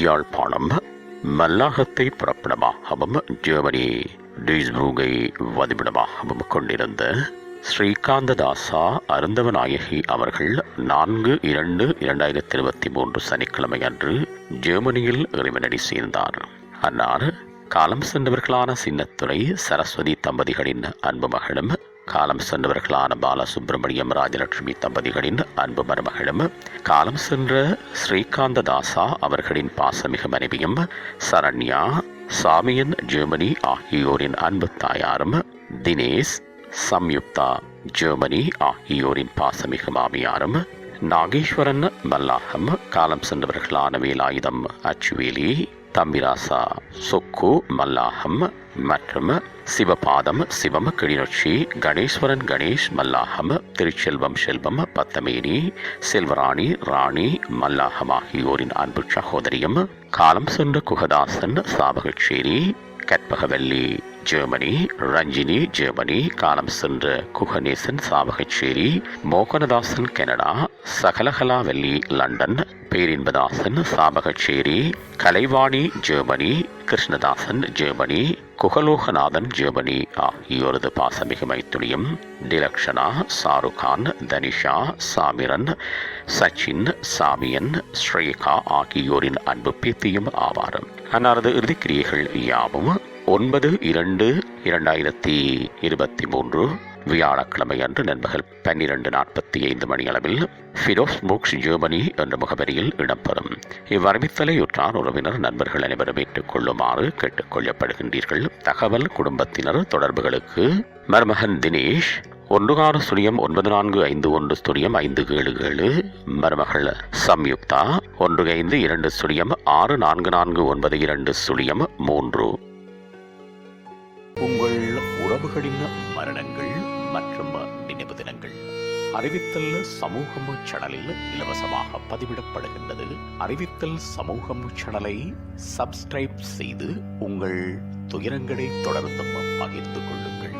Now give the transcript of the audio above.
Yazhpanam மல்லாகத்தை புறப்படமாகவும் Germany டீஸ்பூகை வதிவிடமாகவும் கொண்டிருந்த ஸ்ரீகாந்ததாசா அருந்தவநாயகி அவர்கள் 4/2/2023 சனிக்கிழமை அன்று ஜெர்மனியில் இறைவனடி சேர்ந்தார். அன்னார் காலம் சென்றவர்களான சின்னத்துறை சரஸ்வதி தம்பதிகளின் அன்பு மகளும், காலம் சென்றவர்களான பாலசுப்பிரமணியம் ராஜலட்சுமி தம்பதிகளின் அன்பு மருமகளும், காலம் சென்ற ஸ்ரீகாந்ததாசா அவர்களின் பாசமிகு மனைவியும், சரண்யா சாமியன் ஜெர்மனி ஆகியோரின் அன்பு தாயாரும், தினேஷ் சம்யுக்தா ஜெர்மனி ஆகியோரின் பாசமிகு மாமியாரும், நாகேஸ்வரன் மல்லாகம் காலம் சென்றவர்களான வேலாயுதம் அச்சுவேலி, தம்பிராசா சொக்கு மல்லாகம் மற்றும் சிவபாதம் சிவம் கிளிநொச்சி, கணேஸ்வரன் கணேஷ் மல்லாகம், திருச்செல்வம் செல்வம் பத்தமேனி, செல்வராணி ராணி மல்லாகம் ஆகியோரின் அன்பு சகோதரியும், காலம் சென்ற குகதாசன் சாபகச்சேரி, கற்பகவல்லி ஜெர்மனி, ரஞ்சினி ஜெர்மனி, காலம் சென்ற Kuganesan Chavakachcheri, Mohanathasan Canada, Sakalakalavalli London, Perinbathasan Chavakachcheri, Kalaivani Germany, Krishnathasan Germany, Kugaloganathan Germany ஆகியோரது பாசமிகு மைத்துளியும், டிலக்ஷனா சாருகான், தனிஷா சாமிரன், சச்சின் சாமியன், ஸ்ரேகா ஆகியோரின் அன்பு பேத்தியும் ஆவார். அன்னாரது இறுதிக்கிரியைகள் யாவும் 9/2/2023 வியாழக்கிழமை அன்று நண்பகல் 12:45 மணியளவில் ஃபிரோஸ் புக்ஸ் ஜெர்மனி என்ற முகவரியில் இடம்பெறும். இவ்வறிவித்தலை உற்றார் உறவினர் நண்பர்கள் அனைவரும் ஏற்றுக் கொள்ளுமாறு கேட்டுக் கொள்ளப்படுகின்றீர்கள். தகவல் குடும்பத்தினர் தொடர்புகளுக்கு மருமகன் தினேஷ் 16-9451-577, மருமகள் சம்யுக்தா 15-2-64492-3. உங்கள் உறவுகளின் மரணங்கள் மற்றும் நினைவு தினங்கள் அறிவித்தல் சமூகம் சேனலில் இலவசமாக பதிவிடப்படுகின்றது. அறிவித்தல் சமூகம் சேனலை சப்ஸ்கிரைப் செய்து உங்கள் துயரங்களை தொடர்ந்தும் பகிர்ந்து கொள்ளுங்கள்.